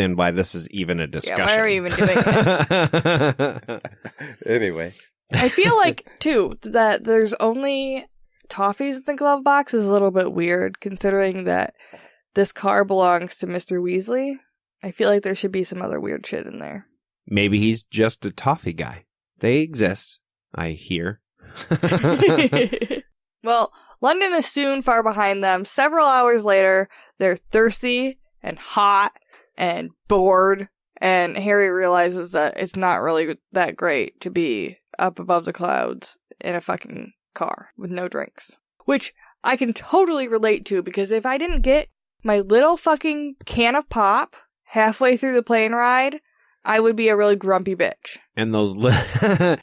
understand why this is even a discussion. Yeah, why are we even doing it? Anyway. I feel like, too, that there's only toffees in the glove box is a little bit weird, considering that this car belongs to Mr. Weasley. I feel like there should be some other weird shit in there. Maybe he's just a toffee guy. They exist, I hear. Well, London is soon far behind them. Several hours later, they're thirsty and hot and bored, and Harry realizes that it's not really that great to be up above the clouds in a fucking car with no drinks. Which I can totally relate to, because if I didn't get my little fucking can of pop halfway through the plane ride, I would be a really grumpy bitch. And those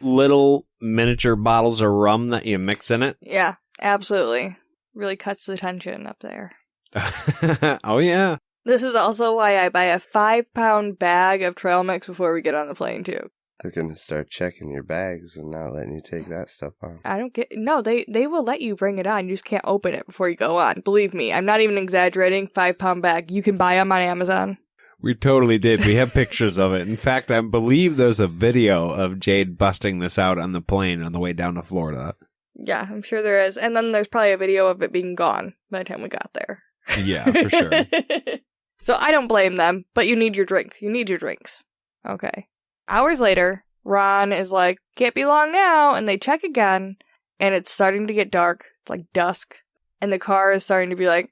little miniature bottles of rum that you mix in it? Yeah, absolutely. Really cuts the tension up there. Oh, yeah. This is also why I buy a 5-pound bag of trail mix before we get on the plane, too. They're going to start checking your bags and not letting you take that stuff on. I don't get... No, they will let you bring it on. You just can't open it before you go on. Believe me, I'm not even exaggerating. 5-pound bag. You can buy them on Amazon. We totally did. We have pictures of it. In fact, I believe there's a video of Jade busting this out on the plane on the way down to Florida. Yeah, I'm sure there is. And then there's probably a video of it being gone by the time we got there. Yeah, for sure. So I don't blame them, but you need your drinks. You need your drinks. Okay. Hours later, Ron is like, can't be long now, and they check again, and it's starting to get dark. It's like dusk, and the car is starting to be like,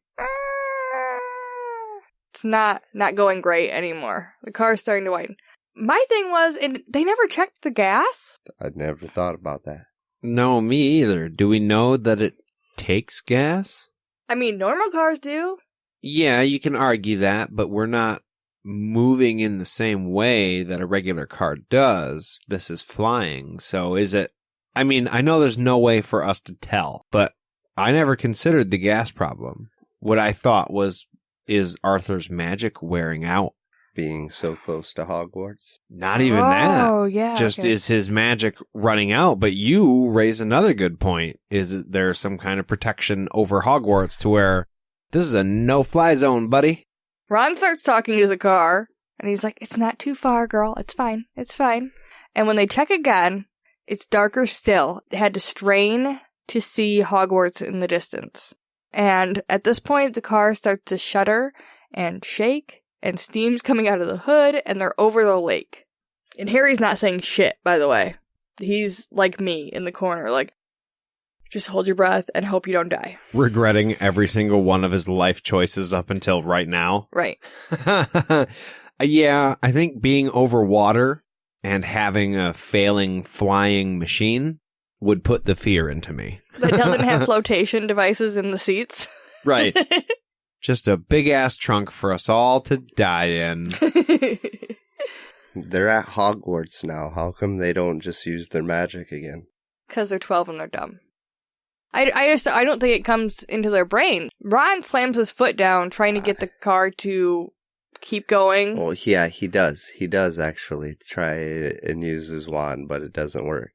it's not going great anymore. The car is starting to widen. My thing was, they never checked the gas? I'd never thought about that. No, me either. Do we know that it takes gas? I mean, normal cars do. Yeah, you can argue that, but we're not moving in the same way that a regular car does. This is flying, so is it... I mean, I know there's no way for us to tell, but I never considered the gas problem. What I thought was, is Arthur's magic wearing out? Being so close to Hogwarts? Not even that. Oh, yeah. Just okay. is his magic running out? But you raise another good point. Is there some kind of protection over Hogwarts to where this is a no-fly zone, buddy? Ron starts talking to the car, and he's like, it's not too far, girl. It's fine. It's fine. And when they check again, it's darker still. They had to strain to see Hogwarts in the distance. And at this point, the car starts to shudder and shake, and steam's coming out of the hood, and they're over the lake. And Harry's not saying shit, by the way. He's like me in the corner, like, just hold your breath and hope you don't die. Regretting every single one of his life choices up until right now. Right. Yeah, I think being over water and having a failing flying machine would put the fear into me. That doesn't have flotation devices in the seats. Right. Just a big-ass trunk for us all to die in. They're at Hogwarts now. How come they don't just use their magic again? Because they're 12 and they're dumb. I don't think it comes into their brain. Ron slams his foot down, trying to get the car to keep going. Well, yeah, he does. He does actually try and use his wand, but it doesn't work.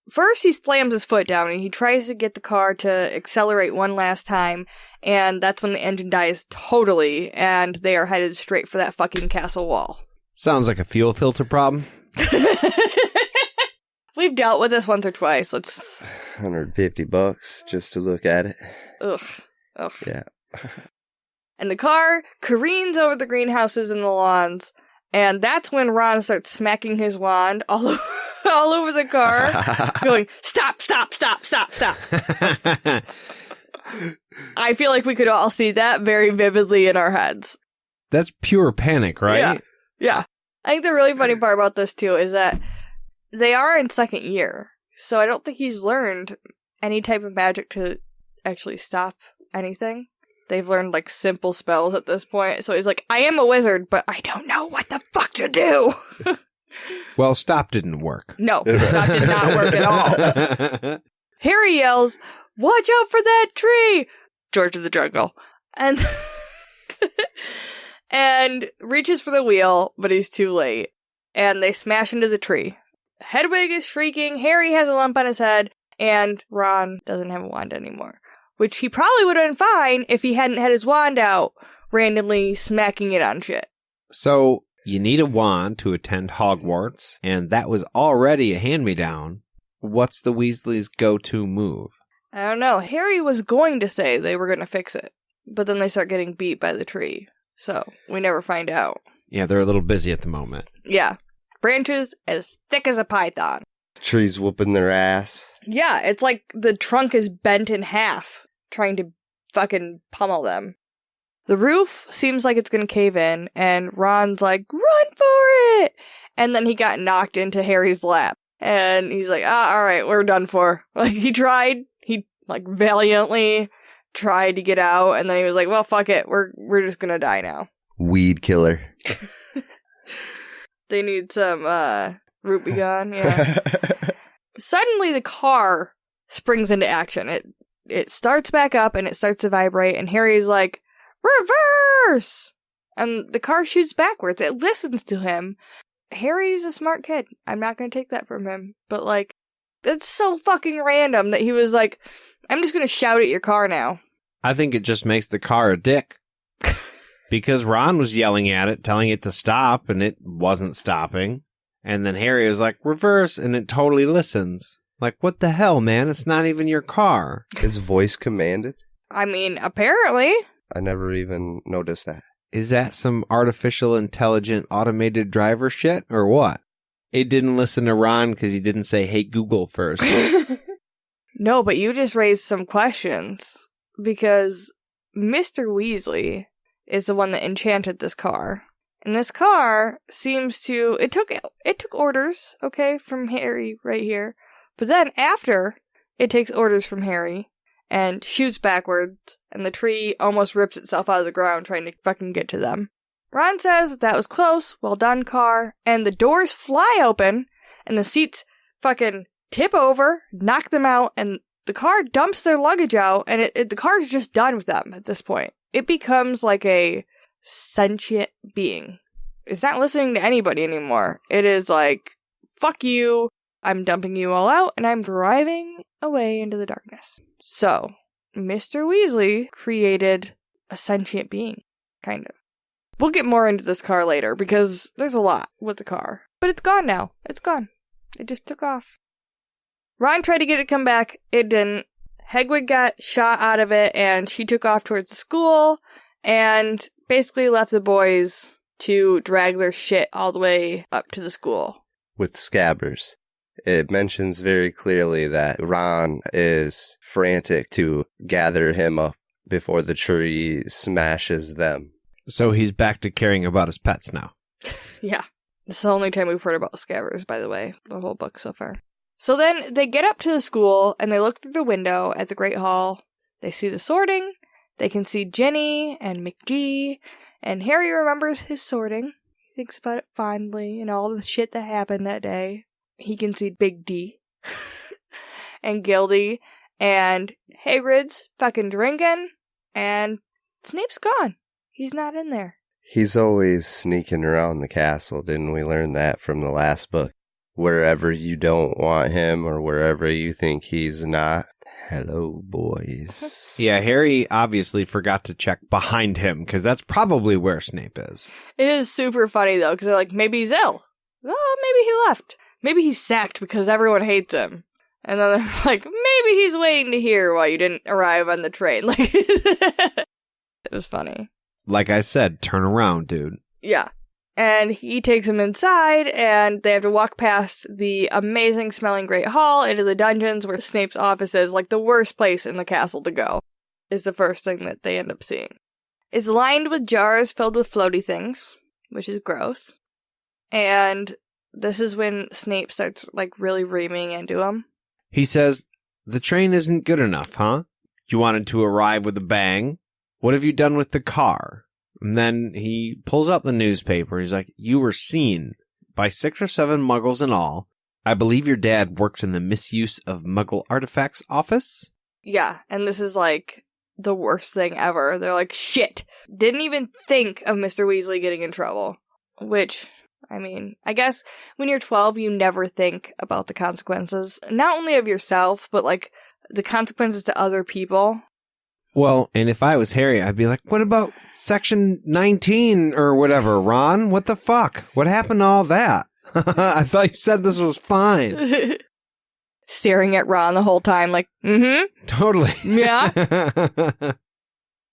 First, he slams his foot down, and he tries to get the car to accelerate one last time, and that's when the engine dies totally, and they are headed straight for that fucking castle wall. Sounds like a fuel filter problem. We've dealt with this once or twice. Let's... $150 just to look at it. Ugh. Yeah. And the car careens over the greenhouses and the lawns, and that's when Ron starts smacking his wand all over the car, going, stop, stop, stop, stop, stop. I feel like we could all see that very vividly in our heads. That's pure panic, right? Yeah. I think the really funny part about this, too, is that they are in second year, so I don't think he's learned any type of magic to actually stop anything. They've learned, like, simple spells at this point, so he's like, I am a wizard, but I don't know what the fuck to do! Well, stop didn't work. No, stop did not work at all. Harry yells, watch out for that tree! George of the Jungle. And reaches for the wheel, but he's too late. And they smash into the tree. Hedwig is shrieking, Harry has a lump on his head, and Ron doesn't have a wand anymore. Which he probably would have been fine if he hadn't had his wand out, randomly smacking it on shit. So, You need a wand to attend Hogwarts, and that was already a hand-me-down. What's the Weasleys' go-to move? I don't know. Harry was going to say they were going to fix it, but then they start getting beat by the tree. So, we never find out. Yeah, they're a little busy at the moment. Yeah. Branches as thick as a python. Trees whooping their ass. Yeah, it's like the trunk is bent in half, trying to fucking pummel them. The roof seems like it's gonna cave in, and Ron's like, run for it! And then he got knocked into Harry's lap. And he's like, alright, we're done for. Like, he valiantly tried to get out, and then he was like, well, fuck it, we're just gonna die now. Weed killer. They need some, Rubicon, yeah. Suddenly the car springs into action. It starts back up, and it starts to vibrate, and Harry's like, reverse! And the car shoots backwards. It listens to him. Harry's a smart kid. I'm not gonna take that from him. But, like, it's so fucking random that he was like, I'm just gonna shout at your car now. I think it just makes the car a dick. Because Ron was yelling at it, telling it to stop, and it wasn't stopping. And then Harry was like, reverse, and it totally listens. Like, what the hell, man? It's not even your car. Is voice commanded? I mean, apparently. I never even noticed that. Is that some artificial intelligent automated driver shit, or what? It didn't listen to Ron because he didn't say, hey, Google first. No, but you just raised some questions. Because Mr. Weasley is the one that enchanted this car. And this car seems to... It took orders, okay, from Harry right here. But then after it takes orders from Harry and shoots backwards, and the tree almost rips itself out of the ground trying to fucking get to them. Ron says that was close, well done, car, and the doors fly open, and the seats fucking tip over, knock them out, and the car dumps their luggage out, and the car's just done with them at this point. It becomes like a sentient being. It's not listening to anybody anymore. It is like, fuck you, I'm dumping you all out, and I'm driving away into the darkness. So, Mr. Weasley created a sentient being, kind of. We'll get more into this car later, because there's a lot with the car. But it's gone now. It's gone. It just took off. Ron tried to get it to come back. It didn't. Hedwig got shot out of it, and she took off towards the school, and basically left the boys to drag their shit all the way up to the school. With Scabbers. It mentions very clearly that Ron is frantic to gather him up before the tree smashes them. So he's back to caring about his pets now. Yeah. This is the only time we've heard about Scabbers, by the way, the whole book so far. So then they get up to the school, and they look through the window at the Great Hall. They see the sorting. They can see Ginny and McGee, and Harry remembers his sorting. He thinks about it fondly and all the shit that happened that day. He can see Big D and Gildy, and Hagrid's fucking drinking, and Snape's gone. He's not in there. He's always sneaking around the castle, didn't we learn that from the last book? Wherever you don't want him or wherever you think he's not. Hello, boys. Yeah, Harry obviously forgot to check behind him, because that's probably where Snape is. It is super funny, though, because they're like, maybe he's ill. Oh, maybe he left. Maybe he's sacked because everyone hates him. And then they're like, maybe he's waiting to hear why you didn't arrive on the train. Like, it was funny. Like I said, turn around, dude. Yeah. And he takes him inside, and they have to walk past the amazing smelling Great Hall into the dungeons where Snape's office is, like the worst place in the castle to go, is the first thing that they end up seeing. It's lined with jars filled with floaty things, which is gross. And this is when Snape starts, like, really reaming into him. He says, the train isn't good enough, huh? You wanted to arrive with a bang? What have you done with the car? And then he pulls out the newspaper. He's like, you were seen by 6 or 7 muggles in all. I believe your dad works in the misuse of muggle artifacts office? Yeah, and this is like the worst thing ever. They're like, shit. Didn't even think of Mr. Weasley getting in trouble. Which, I mean, I guess when you're 12, you never think about the consequences. Not only of yourself, but like the consequences to other people. Well, and if I was Harry, I'd be like, what about section 19 or whatever, Ron? What the fuck? What happened to all that? I thought you said this was fine. Staring at Ron the whole time like, Totally. Yeah.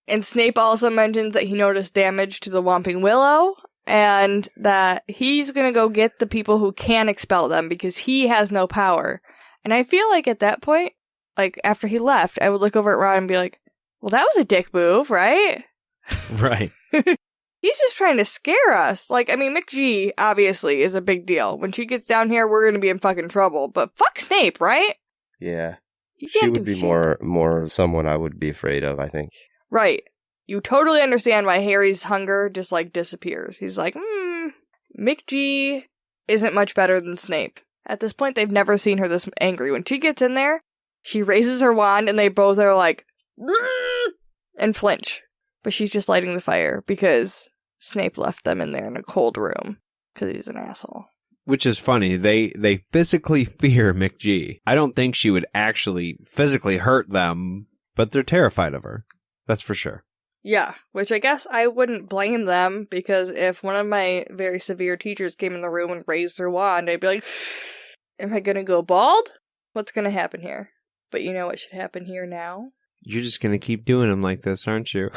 And Snape also mentions that he noticed damage to the Whomping Willow and that he's going to go get the people who can expel them because he has no power. And I feel like at that point, like after he left, I would look over at Ron and be like, well, that was a dick move, right? Right. He's just trying to scare us. Like, I mean, McG obviously is a big deal. When she gets down here, we're going to be in fucking trouble. But fuck Snape, right? Yeah. You She can't would do be shit. more someone I would be afraid of, I think. Right. You totally understand why Harry's hunger just, like, disappears. He's like, McG isn't much better than Snape. At this point, they've never seen her this angry. When she gets in there, she raises her wand, and they both are like, and flinch. But she's just lighting the fire, because Snape left them in there in a cold room, because he's an asshole. Which is funny. They physically fear McG. I don't think she would actually physically hurt them, but they're terrified of her. That's for sure. Yeah, which I guess I wouldn't blame them, because if one of my very severe teachers came in the room and raised her wand, I'd be like, am I gonna go bald? What's gonna happen here? But you know what should happen here now? You're just going to keep doing them like this, aren't you?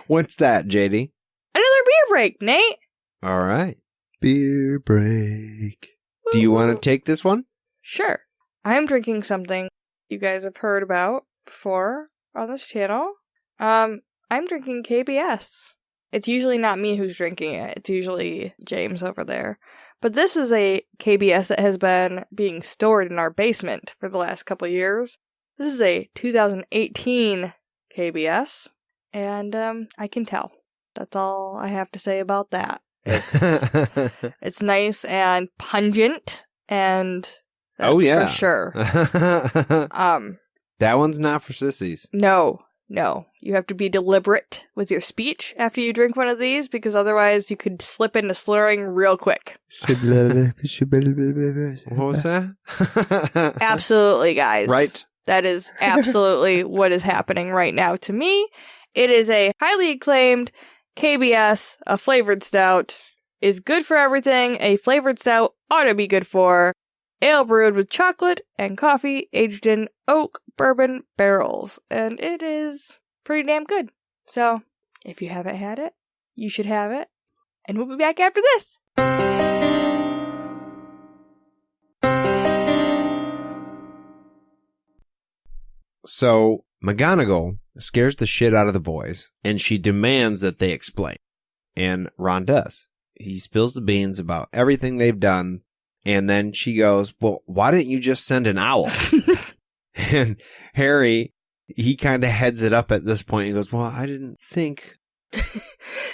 What's that, JD? Another beer break, Nate! All right. Beer break. Do you want to take this one? Sure. I'm drinking something you guys have heard about before on this channel. I'm drinking KBS. It's usually not me who's drinking it. It's usually James over there. But this is a KBS that has been being stored in our basement for the last couple Years. This is a 2018 KBS, and I can tell. That's all I have to say about that. It's nice and pungent, and that's for sure. That one's not for sissies. No. You have to be deliberate with your speech after you drink one of these, because otherwise you could slip into slurring real quick. What was that? Absolutely, guys. Right. That is absolutely what is happening right now to me. It is a highly acclaimed KBS, a flavored stout. Is good for everything a flavored stout ought to be good for. Ale brewed with chocolate and coffee, aged in oak bourbon barrels. And it is pretty damn good. So, if you haven't had it, you should have it. And we'll be back after this. So, McGonagall scares the shit out of the boys, and she demands that they explain. And Ron does. He spills the beans about everything they've done, and then she goes, well, why didn't you just send an owl? And Harry, he kind of heads it up at this point. He goes, well, I didn't think.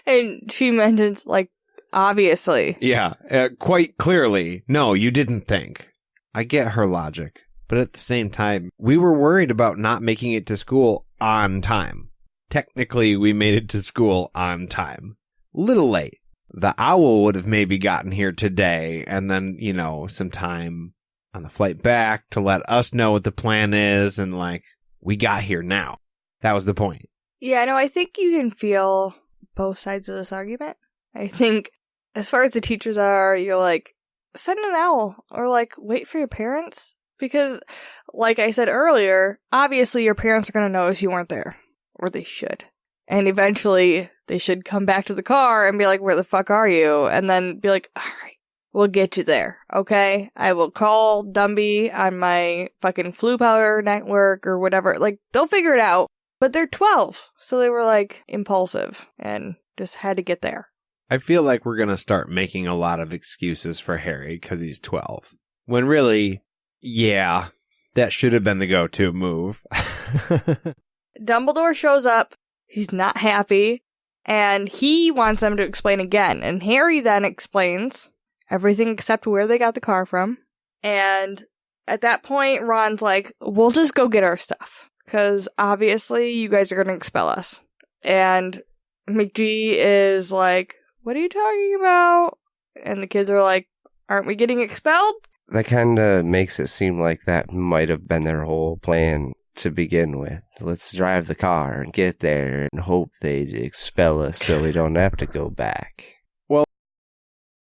And she mentions, like, obviously. Yeah, quite clearly. No, you didn't think. I get her logic. But at the same time, we were worried about not making it to school on time. Technically, we made it to school on time. Little late. The owl would have maybe gotten here today, and then, some time on the flight back to let us know what the plan is, and, we got here now. That was the point. Yeah, no, I think you can feel both sides of this argument. I think, as far as the teachers are, you're like, send an owl, or, wait for your parents. Because, like I said earlier, obviously your parents are going to notice you weren't there. Or they should. And eventually, they should come back to the car and be like, where the fuck are you? And then be like, alright, we'll get you there, okay? I will call Dumby on my fucking flu powder network or whatever. They'll figure it out. But they're 12, so they were, impulsive and just had to get there. I feel like we're going to start making a lot of excuses for Harry because he's 12. When really... yeah, that should have been the go-to move. Dumbledore shows up, he's not happy, and he wants them to explain again. And Harry then explains everything except where they got the car from. And at that point, Ron's like, we'll just go get our stuff. Because obviously you guys are going to expel us. And McG is like, what are you talking about? And the kids are like, aren't we getting expelled? That kind of makes it seem like that might have been their whole plan to begin with. Let's drive the car and get there and hope they expel us so we don't have to go back.